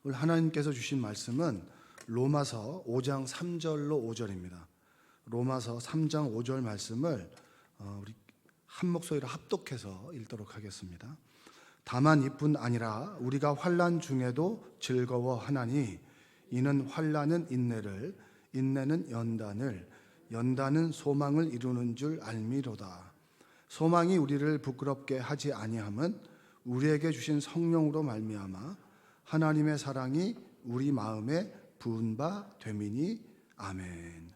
오늘 하나님께서 주신 말씀은 로마서 5장 3절로 5절입니다. 로마서 3장 5절 말씀을 우리 한 목소리로 합독해서 읽도록 하겠습니다. 다만 이뿐 아니라 우리가 환난 중에도 즐거워하나니 이는 환난은 인내를, 인내는 연단을, 연단은 소망을 이루는 줄 알미로다. 소망이 우리를 부끄럽게 하지 아니함은 우리에게 주신 성령으로 말미암아 하나님의 사랑이 우리 마음에 부은 바 됨이니 아멘.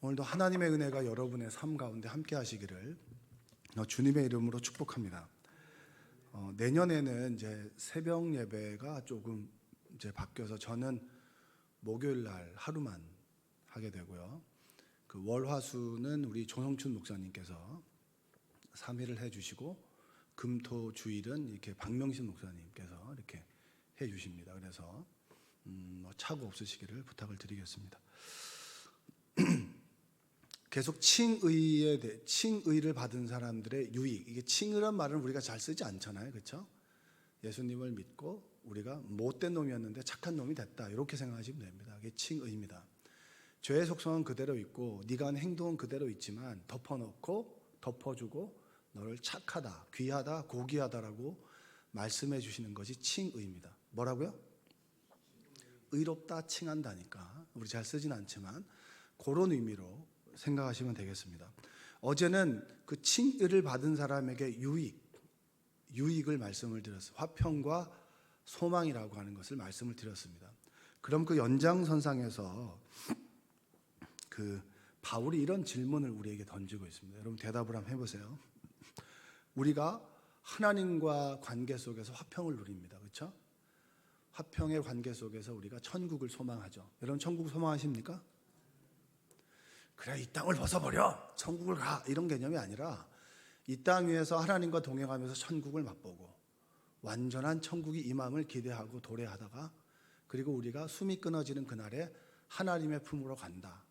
오늘도 하나님의 은혜가 여러분의 삶 가운데 함께 하시기를 주님의 이름으로 축복합니다. 내년에는 이제 새벽 예배가 조금 이제 바뀌어서 저는 목요일 날 하루만 하게 되고요. 그 월화수는 우리 조성춘 목사님께서 3일을 해주시고 금토 주일은 이렇게 박명신 목사님께서 이렇게 해주십니다. 그래서 착오 없으시기를 부탁을 드리겠습니다. 계속 칭의를 받은 사람들의 유익, 이게 칭의란 말은 우리가 잘 쓰지 않잖아요, 그렇죠? 예수님을 믿고 우리가 못된 놈이었는데 착한 놈이 됐다, 이렇게 생각하시면 됩니다. 이게 칭의입니다. 죄의 속성은 그대로 있고 네가 한 행동은 그대로 있지만 덮어놓고 덮어주고 너를 착하다, 귀하다, 고귀하다라고 말씀해 주시는 것이 칭의입니다. 뭐라고요? 의롭다 칭한다니까. 우리 잘 쓰진 않지만 그런 의미로 생각하시면 되겠습니다. 어제는 그 칭의를 받은 사람에게 유익을 말씀을 드렸어요. 화평과 소망이라고 하는 것을 말씀을 드렸습니다. 그럼 그 연장선상에서 그 바울이 이런 질문을 우리에게 던지고 있습니다. 여러분 대답을 한번 해보세요. 우리가 하나님과 관계 속에서 화평을 누립니다. 그렇죠? 화평의 관계 속에서 우리가 천국을 소망하죠. 여러분 천국 소망하십니까? 그래, 이 땅을 벗어버려, 천국을 가, 이런 개념이 아니라 이 땅 위에서 하나님과 동행하면서 천국을 맛보고 완전한 천국이 임함을 기대하고 도래하다가 그리고 우리가 숨이 끊어지는 그날에 하나님의 품으로 간다.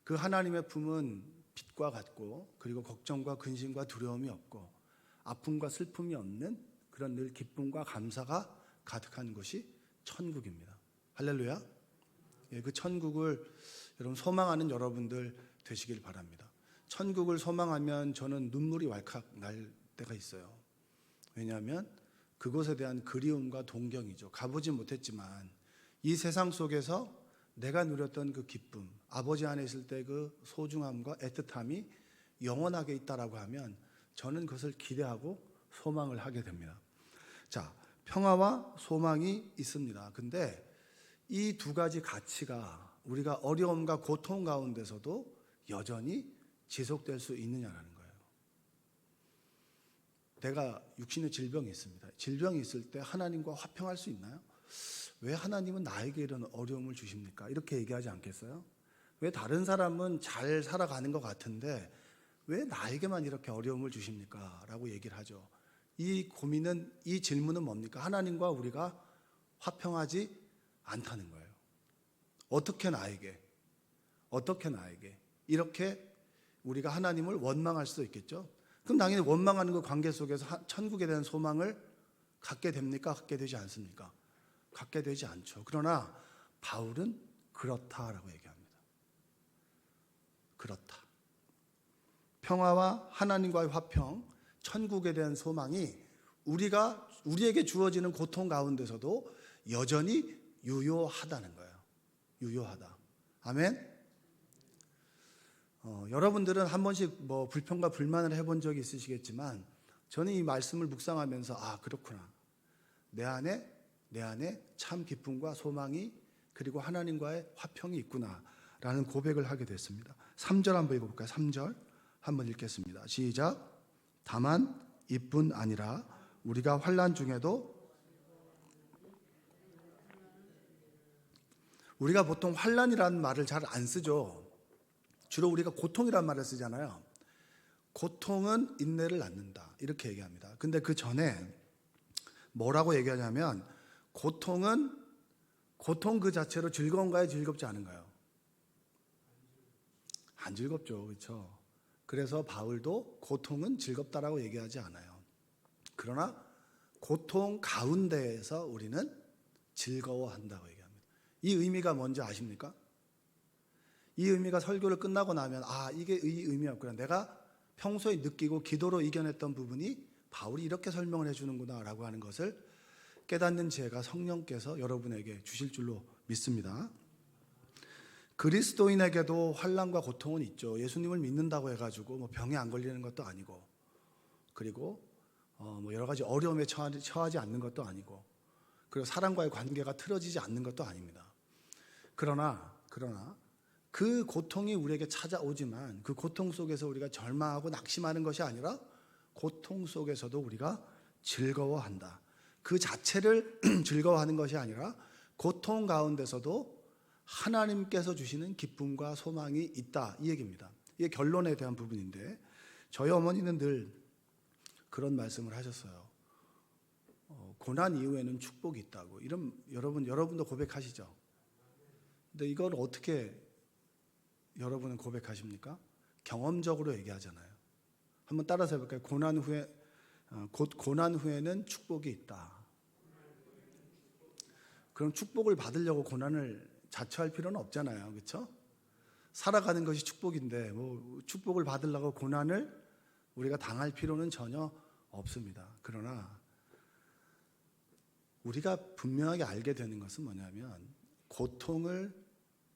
그 하나님의 품은 빛과 같고 그리고 걱정과 근심과 두려움이 없고 아픔과 슬픔이 없는 그런 늘 기쁨과 감사가 가득한 곳이 천국입니다. 할렐루야. 그 천국을 여러분 소망하는 여러분들 되시길 바랍니다. 천국을 소망하면 저는 눈물이 왈칵 날 때가 있어요. 왜냐하면 그곳에 대한 그리움과 동경이죠. 가보지 못했지만 이 세상 속에서 내가 누렸던 그 기쁨, 아버지 안에 있을 때 그 소중함과 애틋함이 영원하게 있다라고 하면 저는 그것을 기대하고 소망을 하게 됩니다. 자, 평화와 소망이 있습니다. 근데 이 두 가지 가치가 우리가 어려움과 고통 가운데서도 여전히 지속될 수 있느냐라는 거예요. 내가 육신의 질병이 있습니다. 질병이 있을 때 하나님과 화평할 수 있나요? 왜 하나님은 나에게 이런 어려움을 주십니까? 이렇게 얘기하지 않겠어요? 왜 다른 사람은 잘 살아가는 것 같은데 왜 나에게만 이렇게 어려움을 주십니까? 라고 얘기를 하죠. 이 고민은, 이 질문은 뭡니까? 하나님과 우리가 화평하지 않다는 거예요. 어떻게 나에게 이렇게 우리가 하나님을 원망할 수도 있겠죠. 그럼 당연히 원망하는 그 관계 속에서 천국에 대한 소망을 갖게 됩니까? 갖게 되지 않습니까? 갖게 되지 않죠. 그러나 바울은 그렇다라고 얘기합니다. 그렇다. 평화와 하나님과의 화평, 천국에 대한 소망이 우리에게 주어지는 고통 가운데서도 여전히 유효하다는 거예요. 유효하다. 아멘. 여러분들은 한 번씩 뭐 불평과 불만을 해본 적이 있으시겠지만 저는 이 말씀을 묵상하면서 아, 그렇구나. 내 안에 참 기쁨과 소망이 그리고 하나님과의 화평이 있구나라는 고백을 하게 됐습니다. 3절 한번 읽어볼까요? 3절 한번 읽겠습니다. 시작. 다만 이뿐 아니라 우리가 환난 중에도 우리가 보통 환난이라는 말을 잘 안 쓰죠. 주로 우리가 고통이라는 말을 쓰잖아요. 고통은 인내를 낳는다 이렇게 얘기합니다. 근데 그 전에 뭐라고 얘기하냐면 고통은 고통 그 자체로 즐거운가요? 즐겁지 않은가요? 안 즐겁죠. 그렇죠? 그래서 바울도 고통은 즐겁다라고 얘기하지 않아요. 그러나 고통 가운데에서 우리는 즐거워한다고 얘기합니다. 이 의미가 뭔지 아십니까? 이 의미가 설교를 끝나고 나면 이게 이 의미였구나. 내가 평소에 느끼고 기도로 이겨냈던 부분이 바울이 이렇게 설명을 해주는구나 라고 하는 것을 깨닫는 지혜가 성령께서 여러분에게 주실 줄로 믿습니다. 그리스도인에게도 환난과 고통은 있죠. 예수님을 믿는다고 해가지고 병에 안 걸리는 것도 아니고, 그리고 여러 가지 어려움에 처하지 않는 것도 아니고, 그리고 사람과의 관계가 틀어지지 않는 것도 아닙니다. 그러나 그 고통이 우리에게 찾아오지만 그 고통 속에서 우리가 절망하고 낙심하는 것이 아니라 고통 속에서도 우리가 즐거워한다. 그 자체를 즐거워하는 것이 아니라 고통 가운데서도 하나님께서 주시는 기쁨과 소망이 있다, 이 얘기입니다. 이게 결론에 대한 부분인데, 저희 어머니는 늘 그런 말씀을 하셨어요. 고난 이후에는 축복이 있다고. 이런 여러분도 고백하시죠. 근데 이걸 어떻게 여러분은 고백하십니까? 경험적으로 얘기하잖아요. 한번 따라서 해볼까요? 고난 후에는 축복이 있다. 그럼 축복을 받으려고 고난을 자처할 필요는 없잖아요. 그렇죠? 살아가는 것이 축복인데 축복을 받으려고 고난을 우리가 당할 필요는 전혀 없습니다. 그러나 우리가 분명하게 알게 되는 것은 뭐냐면, 고통을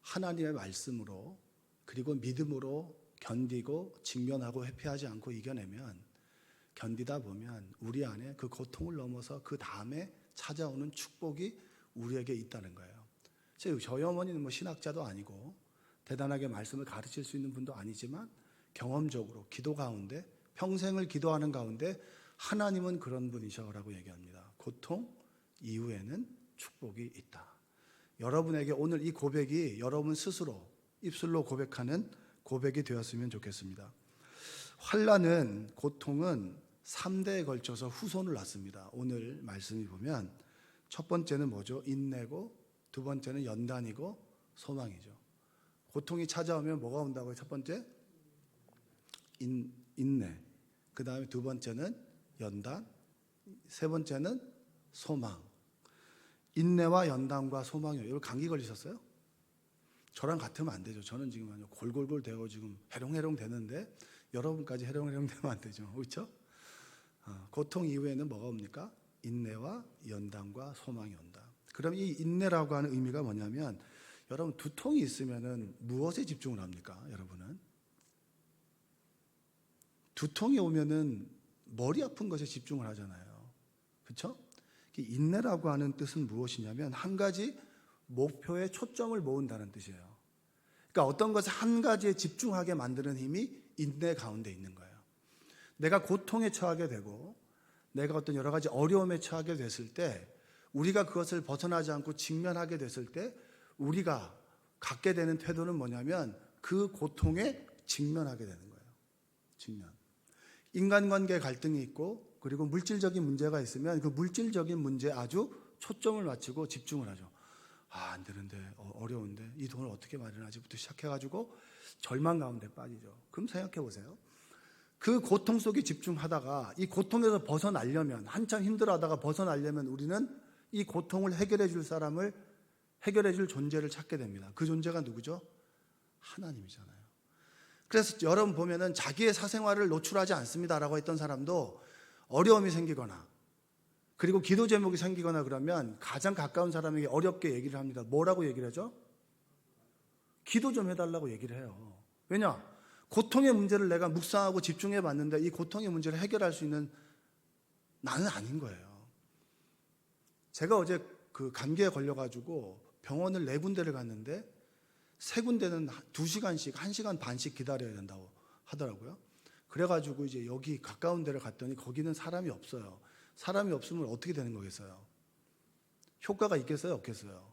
하나님의 말씀으로 그리고 믿음으로 견디고 직면하고 회피하지 않고 이겨내면, 견디다 보면 우리 안에 그 고통을 넘어서 그 다음에 찾아오는 축복이 우리에게 있다는 거예요. 저희 어머니는 신학자도 아니고 대단하게 말씀을 가르칠 수 있는 분도 아니지만, 경험적으로 기도 가운데, 평생을 기도하는 가운데 하나님은 그런 분이셔라고 얘기합니다. 고통 이후에는 축복이 있다. 여러분에게 오늘 이 고백이 여러분 스스로 입술로 고백하는 고백이 되었으면 좋겠습니다. 환난은, 고통은 3대에 걸쳐서 후손을 낳습니다. 오늘 말씀이 보면 첫 번째는 뭐죠? 인내고, 두 번째는 연단이고 소망이죠. 고통이 찾아오면 뭐가 온다고요? 첫 번째 인내, 그 다음에 두 번째는 연단, 세 번째는 소망. 인내와 연단과 소망이요. 여러분 감기 걸리셨어요? 저랑 같으면 안 되죠. 저는 지금 골골골 되고 지금 해롱해롱 되는데 여러분까지 해롱해롱 되면 안 되죠. 그렇죠? 고통 이후에는 뭐가 옵니까? 인내와 연단과 소망이 온다. 그럼 이 인내라고 하는 의미가 뭐냐면, 여러분 두통이 있으면은 무엇에 집중을 합니까? 여러분은 두통이 오면은 머리 아픈 것에 집중을 하잖아요. 그렇죠? 인내라고 하는 뜻은 무엇이냐면, 한 가지 목표에 초점을 모은다는 뜻이에요. 그러니까 어떤 것을 한 가지에 집중하게 만드는 힘이 인내 가운데 있는 거예요. 내가 고통에 처하게 되고 내가 어떤 여러 가지 어려움에 처하게 됐을 때, 우리가 그것을 벗어나지 않고 직면하게 됐을 때 우리가 갖게 되는 태도는 뭐냐면, 그 고통에 직면하게 되는 거예요. 직면. 인간관계 갈등이 있고, 그리고 물질적인 문제가 있으면 그 물질적인 문제에 아주 초점을 맞추고 집중을 하죠. 안 되는데, 어려운데 이 돈을 어떻게 마련하지부터 시작해가지고 절망 가운데 빠지죠. 그럼 생각해 보세요. 그 고통 속에 집중하다가 이 고통에서 벗어나려면, 한참 힘들어하다가 벗어나려면 우리는 이 고통을 해결해 줄 사람을, 해결해 줄 존재를 찾게 됩니다. 그 존재가 누구죠? 하나님이잖아요. 그래서 여러분 보면은 자기의 사생활을 노출하지 않습니다라고 했던 사람도 어려움이 생기거나, 그리고 기도 제목이 생기거나 그러면 가장 가까운 사람에게 어렵게 얘기를 합니다. 뭐라고 얘기를 하죠? 기도 좀 해달라고 얘기를 해요. 왜냐? 고통의 문제를 내가 묵상하고 집중해 봤는데 이 고통의 문제를 해결할 수 있는 나는 아닌 거예요. 제가 어제 그 감기에 걸려가지고 병원을 4군데를 갔는데 3군데는 2시간씩, 1시간 반씩 기다려야 된다고 하더라고요. 그래가지고 이제 여기 가까운 데를 갔더니 거기는 사람이 없어요. 사람이 없으면 어떻게 되는 거겠어요? 효과가 있겠어요? 없겠어요?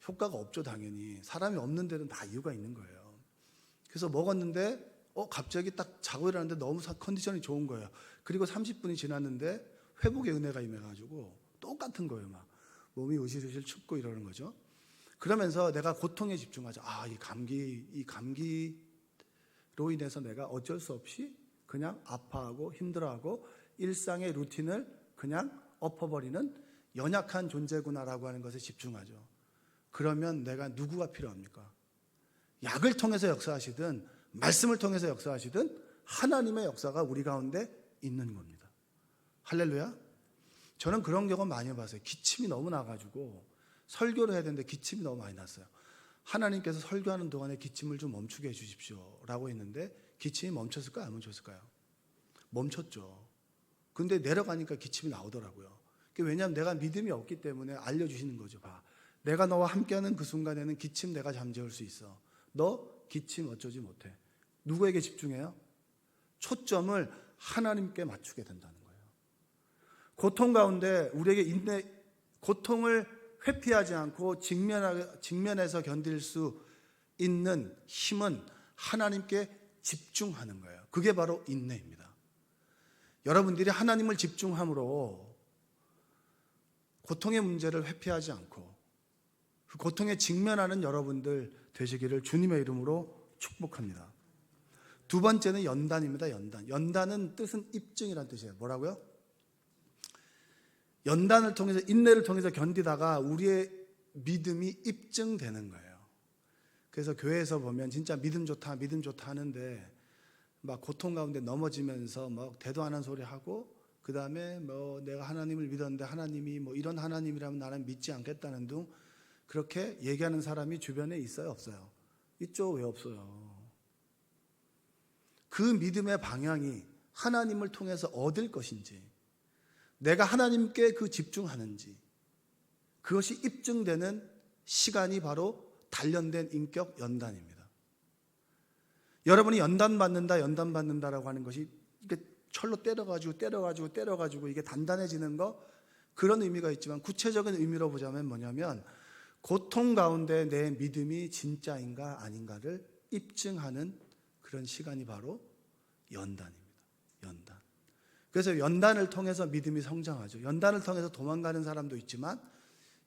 효과가 없죠, 당연히. 사람이 없는 데는 다 이유가 있는 거예요. 그래서 먹었는데 갑자기 딱 자고 일어났는데 너무 컨디션이 좋은 거예요. 그리고 30분이 지났는데 회복의 은혜가 임해가지고 똑같은 거예요. 막 몸이 으실으실 춥고 이러는 거죠. 그러면서 내가 고통에 집중하죠. 이 감기로 인해서 내가 어쩔 수 없이 그냥 아파하고 힘들어하고 일상의 루틴을 그냥 엎어버리는 연약한 존재구나라고 하는 것에 집중하죠. 그러면 내가 누구가 필요합니까? 약을 통해서 역사하시든 말씀을 통해서 역사하시든 하나님의 역사가 우리 가운데 있는 겁니다. 할렐루야. 저는 그런 경험 많이 봤어요. 기침이 너무 나가지고 설교를 해야 되는데 기침이 너무 많이 났어요. 하나님께서 설교하는 동안에 기침을 좀 멈추게 해주십시오 라고 했는데 기침이 멈췄을까요? 안 멈췄을까요? 멈췄죠. 근데 내려가니까 기침이 나오더라고요. 왜냐하면 내가 믿음이 없기 때문에 알려주시는 거죠. 봐, 내가 너와 함께하는 그 순간에는 기침 내가 잠재울 수 있어. 너 기침 어쩌지 못해. 누구에게 집중해요? 초점을 하나님께 맞추게 된다는 거예요. 고통 가운데 우리에게 고통을 회피하지 않고 직면해서 견딜 수 있는 힘은 하나님께 집중하는 거예요. 그게 바로 인내입니다. 여러분들이 하나님을 집중함으로 고통의 문제를 회피하지 않고 그 고통에 직면하는 여러분들 되시기를 주님의 이름으로 축복합니다. 두 번째는 연단입니다. 연단은 뜻은 입증이라는 뜻이에요. 뭐라고요? 연단을 통해서, 인내를 통해서 견디다가 우리의 믿음이 입증되는 거예요. 그래서 교회에서 보면 진짜 믿음 좋다 하는데 막 고통 가운데 넘어지면서 막 대도 안 한 소리 하고, 그 다음에 뭐 내가 하나님을 믿었는데 하나님이 뭐 이런 하나님이라면 나는 믿지 않겠다는 등 그렇게 얘기하는 사람이 주변에 있어요, 없어요? 있죠. 왜 없어요? 그 믿음의 방향이 하나님을 통해서 얻을 것인지, 내가 하나님께 그 집중하는지, 그것이 입증되는 시간이 바로 단련된 인격 연단입니다. 여러분이 연단받는다라고 하는 것이 이게 철로 때려가지고 이게 단단해지는 거, 그런 의미가 있지만 구체적인 의미로 보자면 뭐냐면 고통 가운데 내 믿음이 진짜인가 아닌가를 입증하는 그런 시간이 바로 연단입니다. 연단. 그래서 연단을 통해서 믿음이 성장하죠. 연단을 통해서 도망가는 사람도 있지만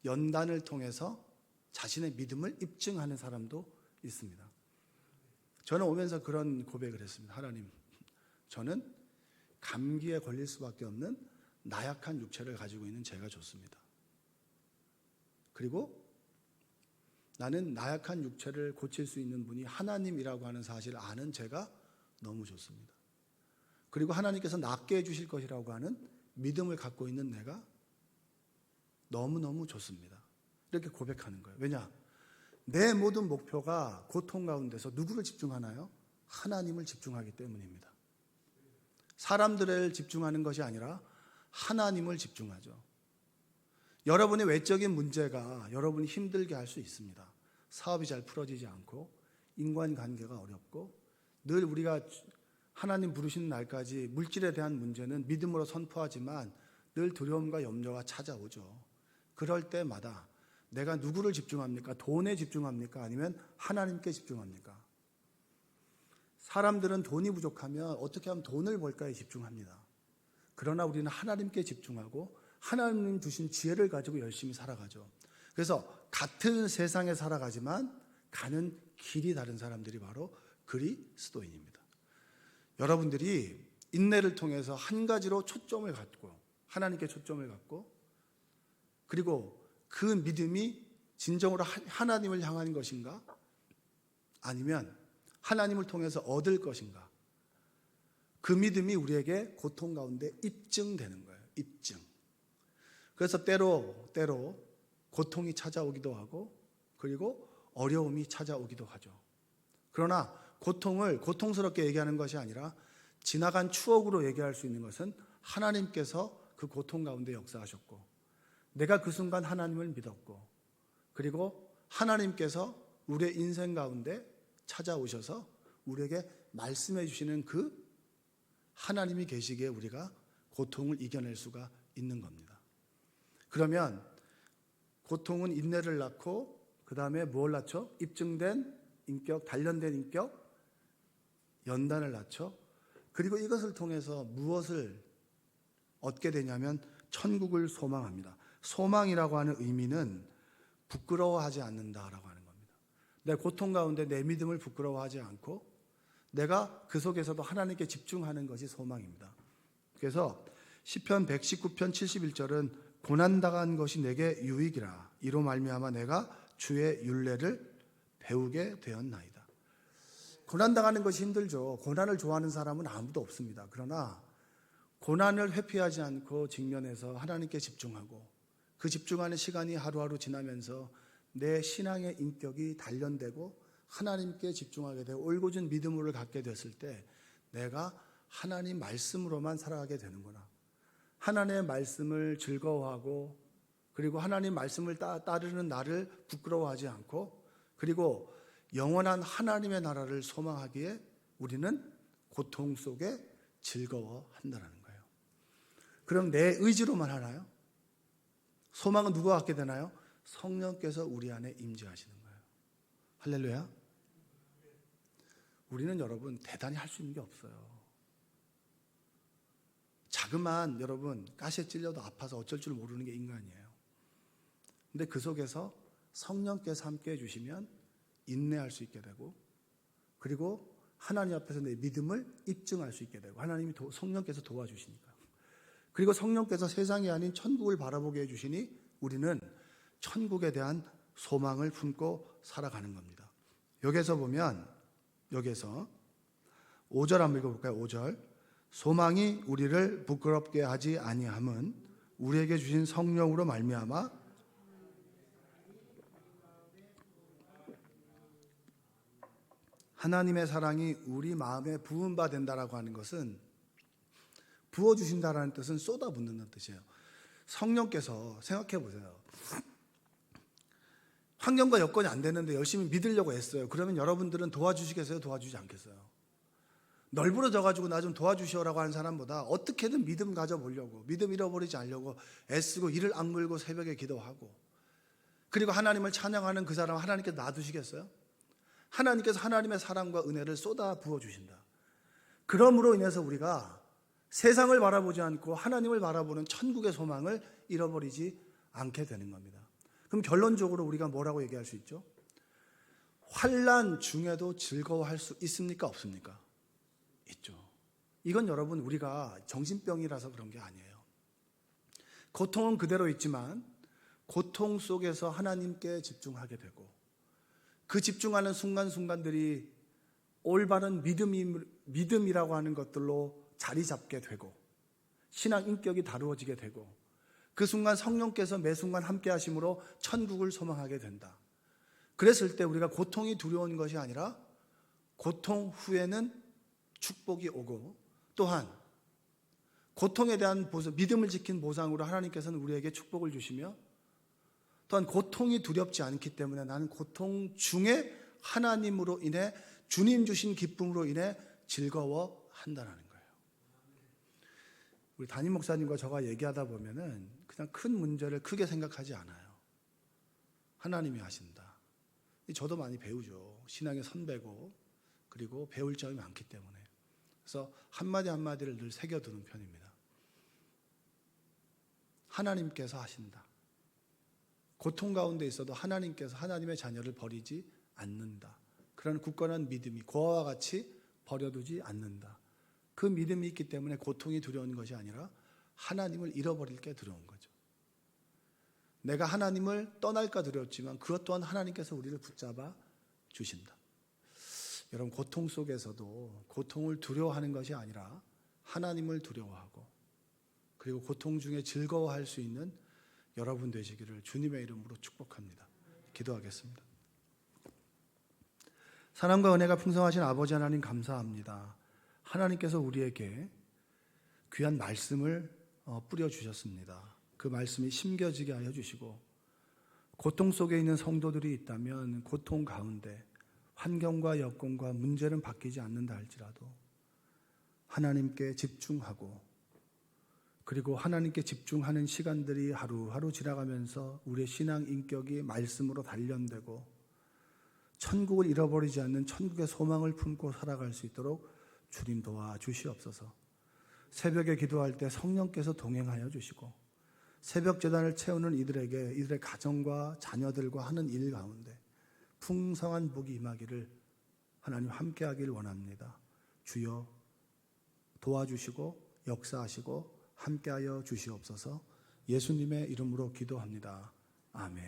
연단을 통해서 자신의 믿음을 입증하는 사람도 있습니다. 저는 오면서 그런 고백을 했습니다. 하나님, 저는 감기에 걸릴 수밖에 없는 나약한 육체를 가지고 있는 제가 좋습니다. 그리고 나는 나약한 육체를 고칠 수 있는 분이 하나님이라고 하는 사실을 아는 제가 너무 좋습니다. 그리고 하나님께서 낫게 해주실 것이라고 하는 믿음을 갖고 있는 내가 너무너무 좋습니다. 이렇게 고백하는 거예요. 왜냐? 내 모든 목표가 고통 가운데서 누구를 집중하나요? 하나님을 집중하기 때문입니다. 사람들을 집중하는 것이 아니라 하나님을 집중하죠. 여러분의 외적인 문제가 여러분이 힘들게 할 수 있습니다. 사업이 잘 풀어지지 않고 인간관계가 어렵고, 늘 우리가 하나님 부르시는 날까지 물질에 대한 문제는 믿음으로 선포하지만 늘 두려움과 염려가 찾아오죠. 그럴 때마다 내가 누구를 집중합니까? 돈에 집중합니까? 아니면 하나님께 집중합니까? 사람들은 돈이 부족하면 어떻게 하면 돈을 벌까에 집중합니다. 그러나 우리는 하나님께 집중하고 하나님 주신 지혜를 가지고 열심히 살아가죠. 그래서 같은 세상에 살아가지만 가는 길이 다른 사람들이 바로 그리스도인입니다. 여러분들이 인내를 통해서 한 가지로 초점을 갖고, 하나님께 초점을 갖고, 그리고 그 믿음이 진정으로 하나님을 향한 것인가? 아니면 하나님을 통해서 얻을 것인가? 그 믿음이 우리에게 고통 가운데 입증되는 거예요. 입증. 그래서 때로 고통이 찾아오기도 하고, 그리고 어려움이 찾아오기도 하죠. 그러나 고통을 고통스럽게 얘기하는 것이 아니라 지나간 추억으로 얘기할 수 있는 것은 하나님께서 그 고통 가운데 역사하셨고, 내가 그 순간 하나님을 믿었고, 그리고 하나님께서 우리의 인생 가운데 찾아오셔서 우리에게 말씀해 주시는 그 하나님이 계시기에 우리가 고통을 이겨낼 수가 있는 겁니다. 그러면 고통은 인내를 낳고, 그 다음에 뭘 낳죠? 입증된 인격, 단련된 인격, 연단을 낳죠. 그리고 이것을 통해서 무엇을 얻게 되냐면 천국을 소망합니다. 소망이라고 하는 의미는 부끄러워하지 않는다라고 하는 겁니다. 내 고통 가운데 내 믿음을 부끄러워하지 않고 내가 그 속에서도 하나님께 집중하는 것이 소망입니다. 그래서 시편 119편 71절은 고난당한 것이 내게 유익이라 이로 말미암아 내가 주의 율례를 배우게 되었나이다. 고난당하는 것이 힘들죠. 고난을 좋아하는 사람은 아무도 없습니다. 그러나 고난을 회피하지 않고 직면해서 하나님께 집중하고 그 집중하는 시간이 하루하루 지나면서 내 신앙의 인격이 단련되고 하나님께 집중하게 되고 올곧은 믿음을 갖게 됐을 때 내가 하나님 말씀으로만 살아가게 되는구나. 하나님의 말씀을 즐거워하고 그리고 하나님 말씀을 따르는 나를 부끄러워하지 않고 그리고 영원한 하나님의 나라를 소망하기에 우리는 고통 속에 즐거워한다는 거예요. 그럼 내 의지로만 하나요? 소망은 누가 갖게 되나요? 성령께서 우리 안에 임재하시는 거예요. 할렐루야. 우리는 여러분 대단히 할 수 있는 게 없어요. 자그마한 여러분 가시에 찔려도 아파서 어쩔 줄 모르는 게 인간이에요. 근데 그 속에서 성령께서 함께 해주시면 인내할 수 있게 되고 그리고 하나님 앞에서 내 믿음을 입증할 수 있게 되고 하나님이 성령께서 도와주시니까 그리고 성령께서 세상이 아닌 천국을 바라보게 해주시니 우리는 천국에 대한 소망을 품고 살아가는 겁니다. 여기서 보면 여기서 5절 한번 읽어볼까요? 5절 소망이 우리를 부끄럽게 하지 아니함은 우리에게 주신 성령으로 말미암아 하나님의 사랑이 우리 마음에 부은 바 된다라고 하는 것은 부어주신다라는 뜻은 쏟아붓는다는 뜻이에요. 성령께서 생각해 보세요. 환경과 여건이 안 되는데 열심히 믿으려고 했어요. 그러면 여러분들은 도와주시겠어요? 도와주지 않겠어요? 널브러져가지고 나 좀 도와주시오라고 하는 사람보다 어떻게든 믿음 가져보려고 믿음 잃어버리지 않으려고 애쓰고 이를 악물고 새벽에 기도하고 그리고 하나님을 찬양하는 그 사람 하나님께 놔두시겠어요? 하나님께서 하나님의 사랑과 은혜를 쏟아 부어주신다. 그러므로 인해서 우리가 세상을 바라보지 않고 하나님을 바라보는 천국의 소망을 잃어버리지 않게 되는 겁니다. 그럼 결론적으로 우리가 뭐라고 얘기할 수 있죠? 환난 중에도 즐거워할 수 있습니까? 없습니까? 있죠. 이건 여러분 우리가 정신병이라서 그런 게 아니에요. 고통은 그대로 있지만 고통 속에서 하나님께 집중하게 되고 그 집중하는 순간순간들이 올바른 믿음이라고 하는 것들로 자리 잡게 되고 신앙 인격이 다루어지게 되고 그 순간 성령께서 매 순간 함께 하심으로 천국을 소망하게 된다. 그랬을 때 우리가 고통이 두려운 것이 아니라 고통 후에는 축복이 오고 또한 고통에 대한 믿음을 지킨 보상으로 하나님께서는 우리에게 축복을 주시며 또한 고통이 두렵지 않기 때문에 나는 고통 중에 하나님으로 인해 주님 주신 기쁨으로 인해 즐거워한다는 거예요. 우리 담임 목사님과 저가 얘기하다 보면은 그냥 큰 문제를 크게 생각하지 않아요. 하나님이 하신다. 저도 많이 배우죠. 신앙의 선배고 그리고 배울 점이 많기 때문에. 그래서 한마디 한마디를 늘 새겨두는 편입니다. 하나님께서 하신다. 고통 가운데 있어도 하나님께서 하나님의 자녀를 버리지 않는다. 그런 굳건한 믿음이 고아와 같이 버려두지 않는다. 그 믿음이 있기 때문에 고통이 두려운 것이 아니라 하나님을 잃어버릴 게 두려운 거죠. 내가 하나님을 떠날까 두려웠지만 그것 또한 하나님께서 우리를 붙잡아 주신다. 여러분 고통 속에서도 고통을 두려워하는 것이 아니라 하나님을 두려워하고 그리고 고통 중에 즐거워할 수 있는 여러분 되시기를 주님의 이름으로 축복합니다. 기도하겠습니다. 사랑과 은혜가 풍성하신 아버지 하나님 감사합니다. 하나님께서 우리에게 귀한 말씀을 뿌려주셨습니다. 그 말씀이 심겨지게 하여 주시고 고통 속에 있는 성도들이 있다면 고통 가운데 환경과 여건과 문제는 바뀌지 않는다 할지라도 하나님께 집중하고 그리고 하나님께 집중하는 시간들이 하루하루 지나가면서 우리의 신앙 인격이 말씀으로 단련되고 천국을 잃어버리지 않는 천국의 소망을 품고 살아갈 수 있도록 주님 도와주시옵소서. 새벽에 기도할 때 성령께서 동행하여 주시고 새벽 제단을 채우는 이들에게 이들의 가정과 자녀들과 하는 일 가운데 풍성한 복이 임하기를 하나님 함께하기를 원합니다. 주여 도와주시고 역사하시고 함께하여 주시옵소서. 예수님의 이름으로 기도합니다. 아멘.